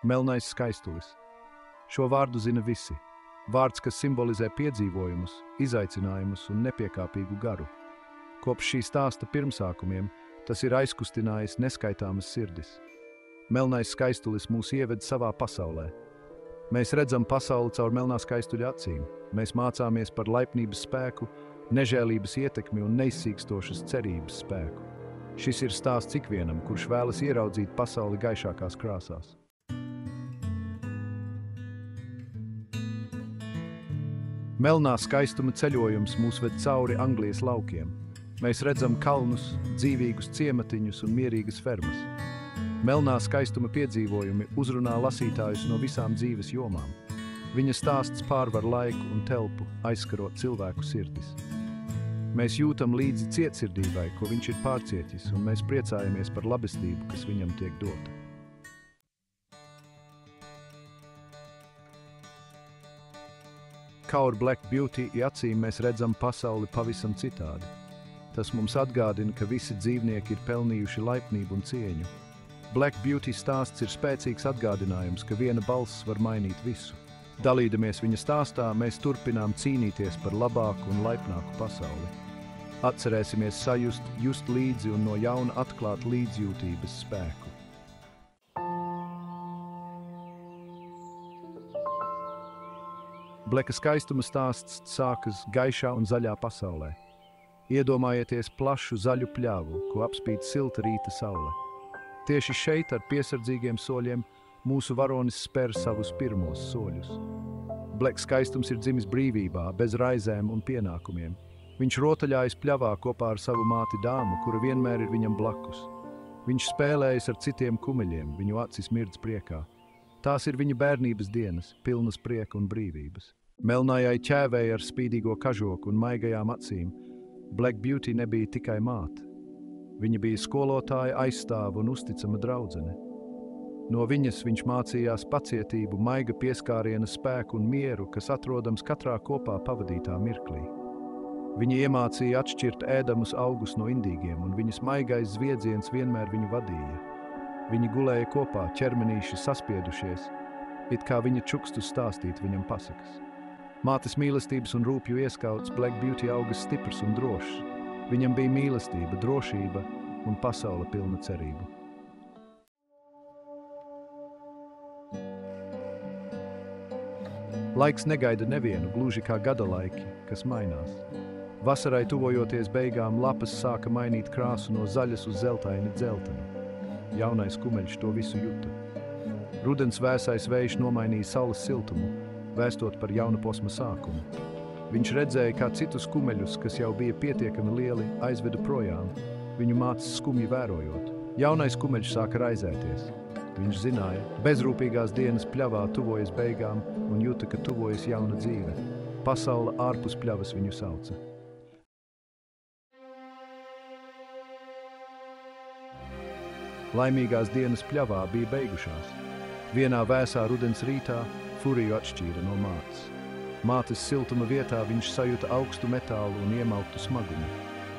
Melnais skaistulis. Šo vārdu zina visi. Vārds, kas simbolizē piedzīvojumus, izaicinājumus un nepiekāpīgu garu. Kopš šī stāsta pirmsākumiem tas ir aizkustinājis neskaitāmas sirdis. Melnais skaistulis mūs ieved savā pasaulē. Mēs redzam pasauli caur melnā skaistuļa acīm. Mēs mācāmies par laipnības spēku, nežēlības ietekmi un neizsīkstošas cerības spēku. Šis ir stāsts ikvienam, kurš vēlas ieraudzīt pasauli gaišākās krāsās. Melnā skaistuma ceļojums mūs ved cauri Anglijas laukiem. Mēs redzam kalnus, dzīvīgus ciematiņus un mierīgas fermas. Melnā skaistuma piedzīvojumi uzrunā lasītājus no visām dzīves jomām. Viņa stāsts pārvar laiku un telpu, aizskarot cilvēku sirdis. Mēs jūtam līdzi cietsirdībai, ko viņš ir pārcietis, un mēs priecājamies par labestību, kas viņam tiek dota. Caur Black Beauty acīm mēs redzam pasauli pavisam citādi. Tas mums atgādina, ka visi dzīvnieki ir pelnījuši laipnību un cieņu. Black Beauty stāsts ir spēcīgs atgādinājums, ka viena balss var mainīt visu. Dalīdamies viņa stāstā, mēs turpinām cīnīties par labāku un laipnāku pasauli. Atcerēsimies sajust, just līdzi un no jauna atklāt līdzjūtības spēku. Bleka skaistuma stāsts sākas gaišā un zaļā pasaulē. Iedomājieties plašu zaļu pļavu, ko apspīd silta rīta saule. Tieši šeit ar piesardzīgiem soļiem mūsu varonis spēr savus pirmos soļus. Bleka skaistums ir dzimis brīvībā, bez raizēm un pienākumiem. Viņš rotaļājas pļavā kopā ar savu māti dāmu, kura vienmēr ir viņam blakus. Viņš spēlējas ar citiem kumeļiem, viņu acis mirdz priekā. Tās ir viņa bērnības dienas, pilnas prieka un brīvības. Melnājai ķēvei ar spīdīgo kažoku un maigajām acīm, Black Beauty nebija tikai māte. Viņa bija skolotāja, aizstāva un uzticama draudzene. No viņas viņš mācījās pacietību, maiga pieskāriena spēku un mieru, kas atrodams katrā kopā pavadītā mirklī. Viņa iemācīja atšķirt ēdamus augus no indīgiem, un viņas maigais zviedziens vienmēr viņu vadīja. Viņi gulēja kopā, ķermenīši saspiedušies, it kā viņa čukstu stāstīt viņam pasakas. Mātes mīlestības un rūpju ieskauts Black Beauty auga stiprs un drošs. Viņam bija mīlestība, drošība un pasaule pilna cerību. Laiks negaida nevienu, gluži kā gada laiki, kas mainās. Vasarai tuvojoties beigām, lapas sāka mainīt krāsu no zaļas uz zeltaini dzelteni. Jaunais kumeļš to visu juta. Rudens vēsais vējš nomainīja saules siltumu, vēstot par jauna posma sākumu. Viņš redzēja, kā citus kumeļus, kas jau bija pietiekami lieli, aizveda projām, viņu mātes skumji vērojot. Jaunais kumeļš sāka raizēties. Viņš zināja, bezrūpīgās dienas pļavā tuvojas beigām un juta, ka tuvojas jauna dzīve. Pasaule ārpus pļavas viņu sauca. Laimīgās dienas pļavā bija beigušās. Vienā vēsā rudens rītā Furiju atšķīra no mātes. Mātes siltuma vietā viņš sajuta augstu metālu un iemauktu smagumu.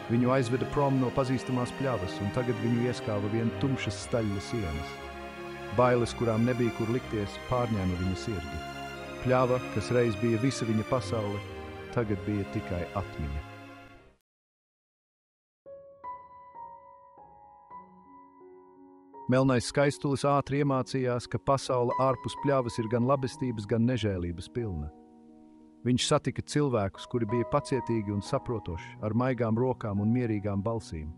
Viņu aizveda prom no pazīstamās pļavas, un tagad viņu ieskāva vien tumšas staļļa sienas. Bailes, kurām nebija kur likties, pārņēma viņa sirdi. Pļava, kas reiz bija visa viņa pasaule, tagad bija tikai atmiņa. Melnais skaistulis ātri iemācījās, ka pasaule ārpus pļavas ir gan labestības, gan nežēlības pilna. Viņš satika cilvēkus, kuri bija pacietīgi un saprotoši, ar maigām rokām un mierīgām balsīm.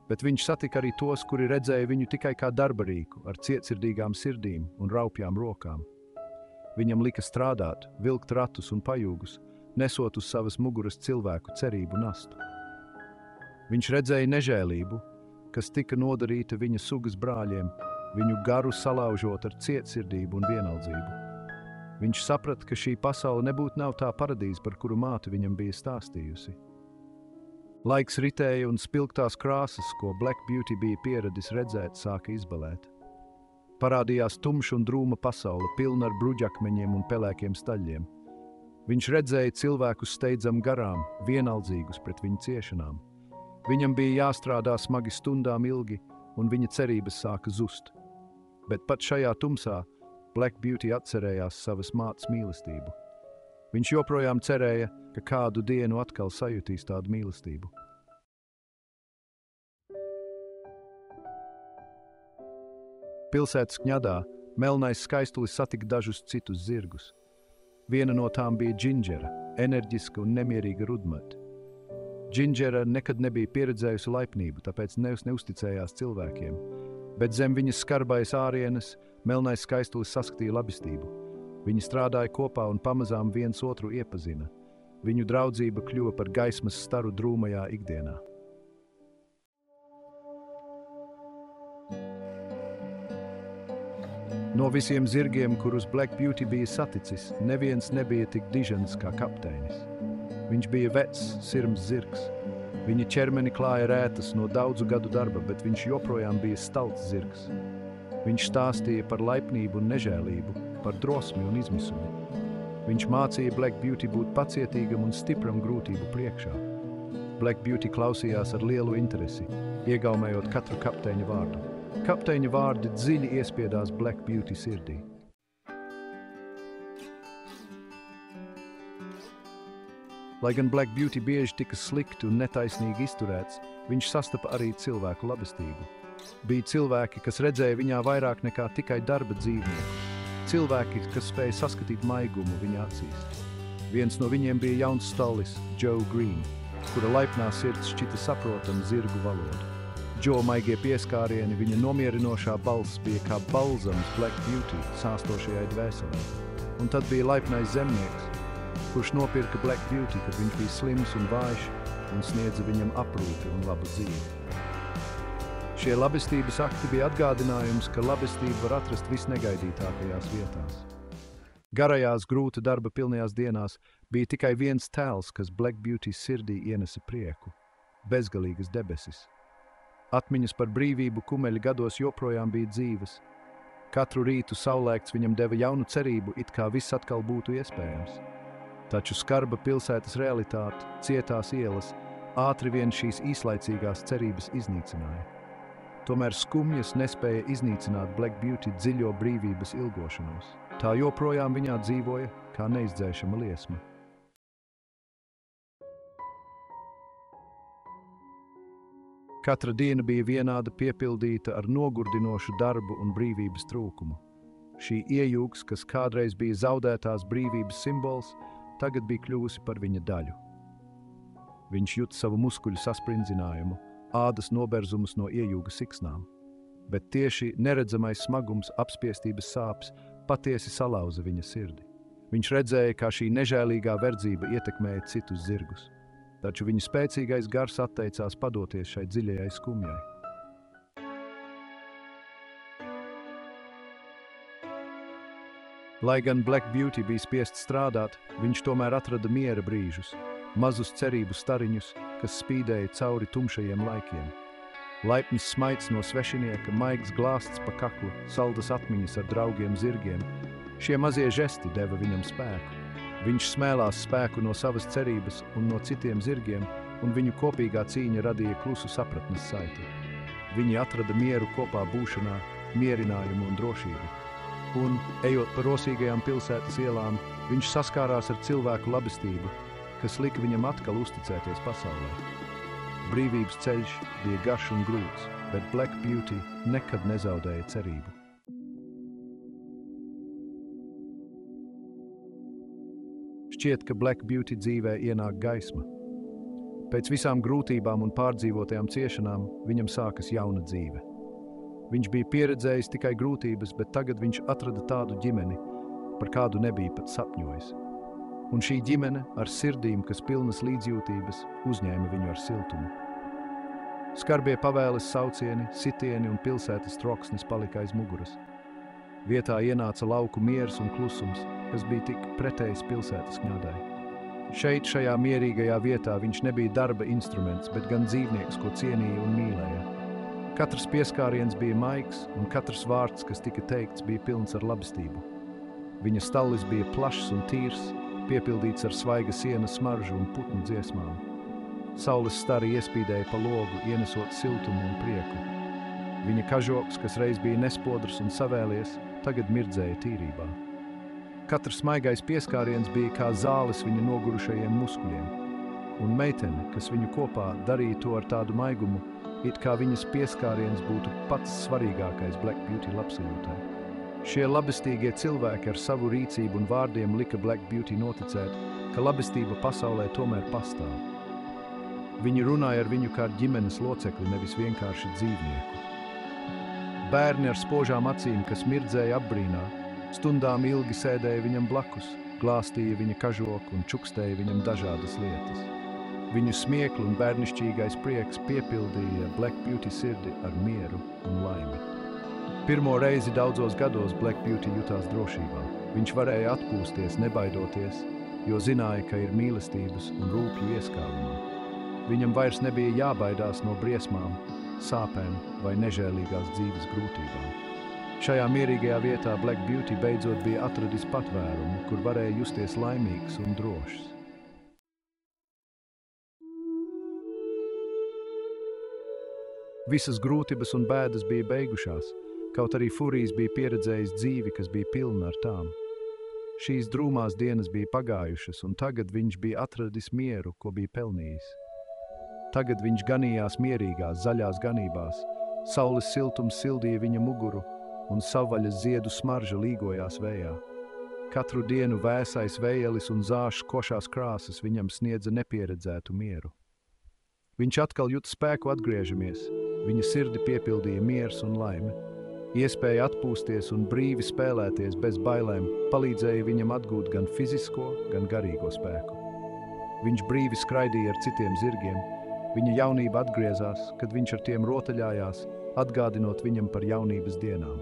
Bet viņš satika arī tos, kuri redzēja viņu tikai kā darbarīku, ar cietsirdīgām sirdīm un raupjām rokām. Viņam lika strādāt, vilkt ratus un pajūgus, nesot uz savas muguras cilvēku cerību nastu. Viņš redzēja nežēlību, kas tika nodarīta viņa sugas brāļiem, viņu garu salaužot ar cietsirdību un vienaldzību. Viņš saprata, ka šī pasaule nebūtu nav tā paradīze, par kuru māte viņam bija stāstījusi. Laiks ritēja un spilgtās krāsas, ko Black Beauty bija pieradis redzēt, sāka izbalēt. Parādījās tumša un drūma pasaule, pilna ar bruģakmeņiem un pelēkiem staļļiem. Viņš redzēja cilvēkus steidzam garām, vienaldzīgus pret viņu ciešanām. Viņam bija jāstrādā smagi stundām ilgi, un viņa cerības sāka zust. Bet pat šajā tumsā Black Beauty atcerējās savas mātes mīlestību. Viņš joprojām cerēja, ka kādu dienu atkal sajutīs tādu mīlestību. Pilsētas Kņadā melnais skaistulis satika dažus citus zirgus. Viena no tām bija Džindžera, enerģiska un nemierīga rudmate. Džindžera nekad nebija pieredzējusi laipnību, tāpēc neusticējās cilvēkiem, bet zem viņas skarbais ārienes melnais skaistulis saskatīja labestību. Viņi strādāja kopā un pamazām viens otru iepazina. Viņu draudzība kļuva par gaismas staru drūmajā ikdienā. No visiem zirgiem, kurus Black Beauty bija saticis, neviens nebija tik dižens kā kapteinis. Viņš bija vecs, sirms zirgs. Viņa ķermeni klāja rētas no daudzu gadu darba, bet viņš joprojām bija stalts zirgs. Viņš stāstīja par laipnību un nežēlību, par drosmi un izmisumu. Viņš mācīja Black Beauty būt pacietīgam un stipram grūtību priekšā. Black Beauty klausījās ar lielu interesi, iegaumējot katru kapteiņa vārdu. Kapteiņa vārdi dziļi iespiedās Black Beauty sirdī. Lai gan Black Beauty bieži tika slikti un netaisnīgi izturēts, viņš sastapa arī cilvēku labestību. Bija cilvēki, kas redzēja viņā vairāk nekā tikai darba dzīvnieku. Cilvēki, kas spēja saskatīt maigumu viņa acīs. Viens no viņiem bija jauns stallis, Joe Green, kura laipnā sirds šķita saprotama zirgu valoda. Joe maigie pieskārieni, viņa nomierinošā balss bija kā balzams Black Beauty sāstošajai dvēselē. Un tad bija laipnais zemnieks, kurš nopirka Black Beauty, kad viņš bija slims un vājš un sniedza viņam aprūpi un labu dzīvi. Šie labestības akti bija atgādinājums, ka labestību var atrast visnegaidītākajās vietās. Garajās, grūta darba pilnajās dienās bija tikai viens tēls, kas Black Beauty sirdī ienesa prieku – bezgalīgas debesis. Atmiņas par brīvību kumeļa gados joprojām bija dzīves. Katru rītu saulēkts viņam deva jaunu cerību, it kā viss atkal būtu iespējams. Taču skarba pilsētas realitāte, cietās ielas, ātri vien šīs īslaicīgās cerības iznīcināja. Tomēr skumjas nespēja iznīcināt Black Beauty dziļo brīvības ilgošanos. Tā joprojām viņā dzīvoja kā neizdzēšama liesma. Katra diena bija vienāda piepildīta ar nogurdinošu darbu un brīvības trūkumu. Šī iejūgs, kas kādreiz bija zaudētās brīvības simbols, tagad bija kļuvusi par viņa daļu. Viņš jut savu muskuļu sasprindzinājumu, ādas noberzumus no iejūga siksnām, bet tieši neredzamais smagums, apspiestības sāpes patiesi salauza viņa sirdi. Viņš redzēja, kā šī nežēlīgā verdzība ietekmēja citus zirgus, taču viņa spēcīgais gars atteicās padoties šai dziļajai skumjai. Lai gan Black Beauty bija spiests strādāt, viņš tomēr atrada miera brīžus, mazus cerību stariņus, kas spīdēja cauri tumšajiem laikiem. Laipns smaids no svešinieka, maigs glāsts pa kaklu, saldas atmiņas ar draugiem zirgiem. Šie mazie žesti deva viņam spēku. Viņš smēlās spēku no savas cerības un no citiem zirgiem, un viņu kopīgā cīņa radīja klusu sapratnes saiti. Viņi atrada mieru kopā būšanā, mierinājumu un drošību. Un, ejot pa rosīgajām pilsētas ielām, viņš saskārās ar cilvēku labestību, kas lika viņam atkal uzticēties pasaulē. Brīvības ceļš bija garš un grūts, bet Black Beauty nekad nezaudēja cerību. Šķiet, ka Black Beauty dzīvē ienāk gaisma. Pēc visām grūtībām un pārdzīvotajām ciešanām viņam sākas jauna dzīve. Viņš bija pieredzējis tikai grūtības, bet tagad viņš atrada tādu ģimeni, par kādu nebija pat sapņojis. Un šī ģimene, ar sirdīm, kas pilnas līdzjūtības, uzņēma viņu ar siltumu. Skarbie pavēles saucieni, sitieni un pilsētas troksnis palika aiz muguras. Vietā ienāca lauku miers un klusums, kas bija tik pretējs pilsētas Kņādai. Šeit, šajā mierīgajā vietā, viņš nebija darba instruments, bet gan dzīvnieks, ko cienīja un mīlēja. Katrs pieskāriens bija maigs, un katrs vārds, kas tika teikts, bija pilns ar labestību. Viņa stallis bija plašs un tīrs, piepildīts ar svaiga sienas smaržu un putnu dziesmām. Saules stari iespīdēja pa logu, ienesot siltumu un prieku. Viņa kažoks, kas reiz bija nespodrs un savēlies, tagad mirdzēja tīrībā. Katrs smaigais pieskāriens bija kā zāles viņa nogurušajiem muskuļiem, un meitene, kas viņu kopā darīja to ar tādu maigumu, it kā viņas pieskāriens būtu pats svarīgākais Black Beauty labsajūtai. Šie labestīgie cilvēki ar savu rīcību un vārdiem lika Black Beauty noticēt, ka labestība pasaulē tomēr pastāv. Viņi runāja ar viņu kā ar ģimenes locekli, nevis vienkārši dzīvnieku. Bērni ar spožām acīm, kas mirdzēja apbrīnā, stundām ilgi sēdēja viņam blakus, glāstīja viņa kažoku un čukstēja viņam dažādas lietas. Viņu smiekli un bērnišķīgais prieks piepildīja Black Beauty sirdi ar mieru un laimi. Pirmo reizi daudzos gados Black Beauty jutās drošībā. Viņš varēja atpūsties, nebaidoties, jo zināja, ka ir mīlestības un rūpju ieskāvumā. Viņam vairs nebija jābaidās no briesmām, sāpēm vai nežēlīgās dzīves grūtībām. Šajā mierīgajā vietā Black Beauty beidzot bija atradis patvērumu, kur varēja justies laimīgs un drošs. Visas grūtības un bēdas bija beigušās, kaut arī Furijs bija pieredzējis dzīvi, kas bija pilna ar tām. Šīs drūmās dienas bija pagājušas, un tagad viņš bija atradis mieru, ko bija pelnījis. Tagad viņš ganījās mierīgās, zaļās ganībās, saules siltums sildīja viņa muguru, un savvaļas ziedu smarža līgojās vējā. Katru dienu vēsais vējelis un zāšs košās krāsas viņam sniedza nepieredzētu mieru. Viņš atkal jūt spēku atgriežamies, viņa sirdi piepildīja miers un laime. Iespēja atpūsties un brīvi spēlēties bez bailēm palīdzēja viņam atgūt gan fizisko, gan garīgo spēku. Viņš brīvi skraidīja ar citiem zirgiem, viņa jaunība atgriezās, kad viņš ar tiem rotaļājās, atgādinot viņam par jaunības dienām.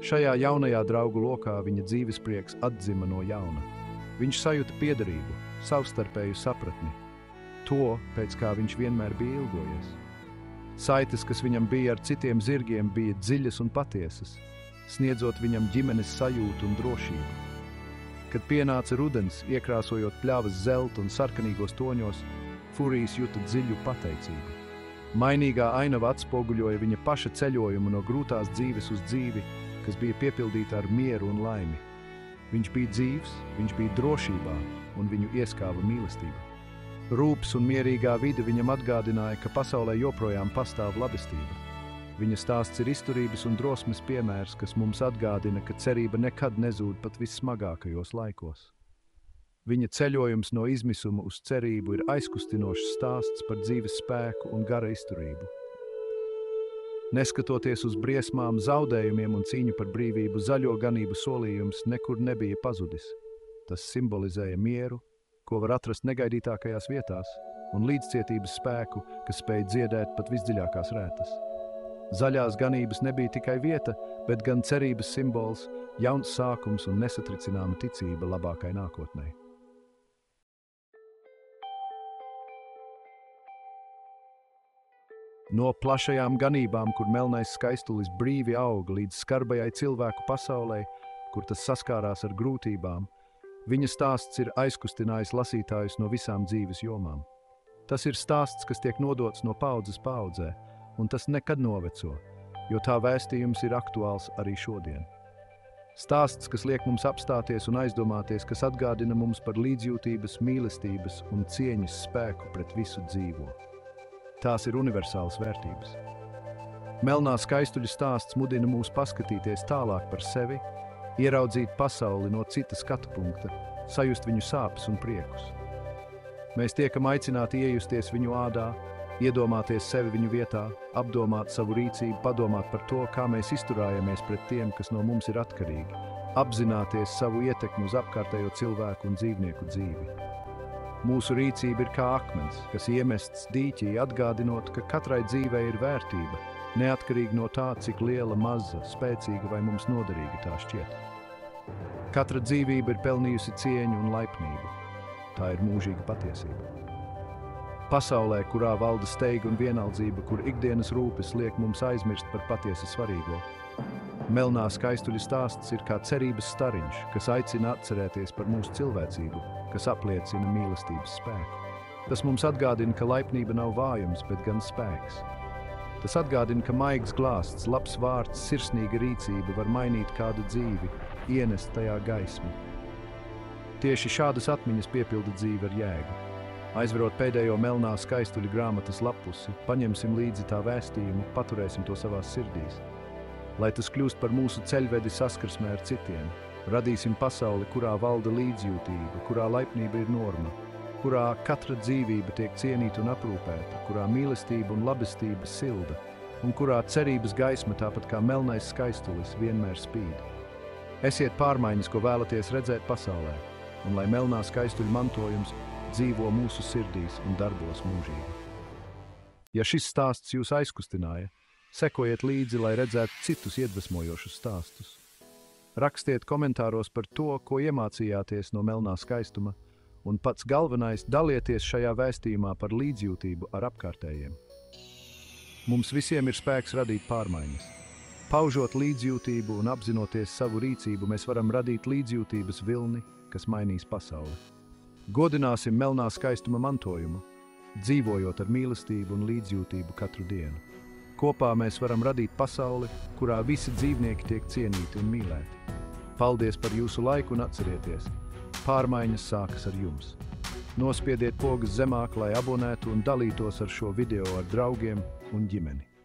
Šajā jaunajā draugu lokā viņa dzīvesprieks atzima no jauna. Viņš sajuta piederību, savstarpēju sapratni, to, pēc kā viņš vienmēr bija ilgojies. Saites, kas viņam bija ar citiem zirgiem, bija dziļas un patiesas, sniedzot viņam ģimenes sajūtu un drošību. Kad pienāca rudens, iekrāsojot pļavas zelta un sarkanīgos toņos, Furijs juta dziļu pateicību. Mainīgā ainava atspoguļoja viņa paša ceļojumu no grūtās dzīves uz dzīvi, kas bija piepildīta ar mieru un laimi. Viņš bija dzīvs, viņš bija drošībā, un viņu ieskāva mīlestība. Rūps un mierīgā vide viņam atgādināja, ka pasaulē joprojām pastāv labestība. Viņa stāsts ir izturības un drosmes piemērs, kas mums atgādina, ka cerība nekad nezūd pat vissmagākajos laikos. Viņa ceļojums no izmisuma uz cerību ir aizkustinošs stāsts par dzīves spēku un gara izturību. Neskatoties uz briesmām, zaudējumiem un cīņu par brīvību, zaļo ganību solījums nekur nebija pazudis. Tas simbolizēja mieru, ko var atrast negaidītākajās vietās, un līdzcietības spēku, kas spēj dziedēt pat visdziļākās rētas. Zaļās ganības nebija tikai vieta, bet gan cerības simbols, jauns sākums un nesatricināma ticība labākai nākotnei. No plašajām ganībām, kur melnais skaistulis brīvi auga līdz skarbajai cilvēku pasaulē, kur tas saskārās ar grūtībām, viņa stāsts ir aizkustinājis lasītājus no visām dzīves jomām. Tas ir stāsts, kas tiek nodots no paudzes paudzē, un tas nekad noveco, jo tā vēstījums ir aktuāls arī šodien. Stāsts, kas liek mums apstāties un aizdomāties, kas atgādina mums par līdzjūtības, mīlestības un cieņas spēku pret visu dzīvo. Tās ir universālas vērtības. Melnā skaistuļa stāsts mudina mūs paskatīties tālāk par sevi, ieraudzīt pasauli no cita skatu punkta, sajust viņu sāpes un priekus. Mēs tiekam aicināti iejusties viņu ādā, iedomāties sevi viņu vietā, apdomāt savu rīcību, padomāt par to, kā mēs izturājamies pret tiem, kas no mums ir atkarīgi, apzināties savu ietekmi uz apkārtējo cilvēku un dzīvnieku dzīvi. Mūsu rīcība ir kā akmens, kas iemests dīķī, atgādinot, ka katrai dzīvei ir vērtība, neatkarīgi no tā, cik liela, maza, spēcīga vai mums noderīga tā šķiet. Katra dzīvība ir pelnījusi cieņu un laipnību. Tā ir mūžīga patiesība. Pasaulē, kurā valda steiga un vienaldzība, kur ikdienas rūpes liek mums aizmirst par patiesi svarīgo, melnā skaistuļa stāsts ir kā cerības stariņš, kas aicina atcerēties par mūsu cilvēcību, kas apliecina mīlestības spēku. Tas mums atgādina, ka laipnība nav vājums, bet gan spēks. Tas atgādina, ka maigs glāsts, labs vārds, sirsnīga rīcība var mainīt kādu dzīvi, ienest tajā gaismu. Tieši šādas atmiņas piepilda dzīvi ar jēgu. Aizverot pēdējo melnā skaistuļa grāmatas lapusi, paņemsim līdzi tā vēstījumu, paturēsim to savās sirdīs. Lai tas kļūst par mūsu ceļvedi saskarsmē ar citiem, radīsim pasauli, kurā valda līdzjūtība, kurā laipnība ir norma, kurā katra dzīvība tiek cienīta un aprūpēta, kurā mīlestība un labestība silda, un kurā cerības gaisma, tāpat kā melnais skaistulis, vienmēr spīd. Esiet pārmaiņas, ko vēlaties redzēt pasaulē, un lai melnā skaistuļa mantojums dzīvo mūsu sirdīs un darbos mūžīgi. Ja šis stāsts jūs aizkustināja, sekojiet līdzi, lai redzētu citus iedvesmojošus stāstus. Rakstiet komentāros par to, ko iemācījāties no melnā skaistuma, un pats galvenais dalieties šajā vēstījumā par līdzjūtību ar apkārtējiem. Mums visiem ir spēks radīt pārmaiņas. Paužot līdzjūtību un apzinoties savu rīcību, mēs varam radīt līdzjūtības vilni, kas mainīs pasauli. Godināsim melnā skaistuma mantojumu, dzīvojot ar mīlestību un līdzjūtību katru dienu. Kopā mēs varam radīt pasauli, kurā visi dzīvnieki tiek cienīti un mīlēti. Paldies par jūsu laiku un atcerieties! Pārmaiņas sākas ar jums. Nospiediet pogas zemāk, lai abonētu un dalītos ar šo video ar draugiem un ģimeni.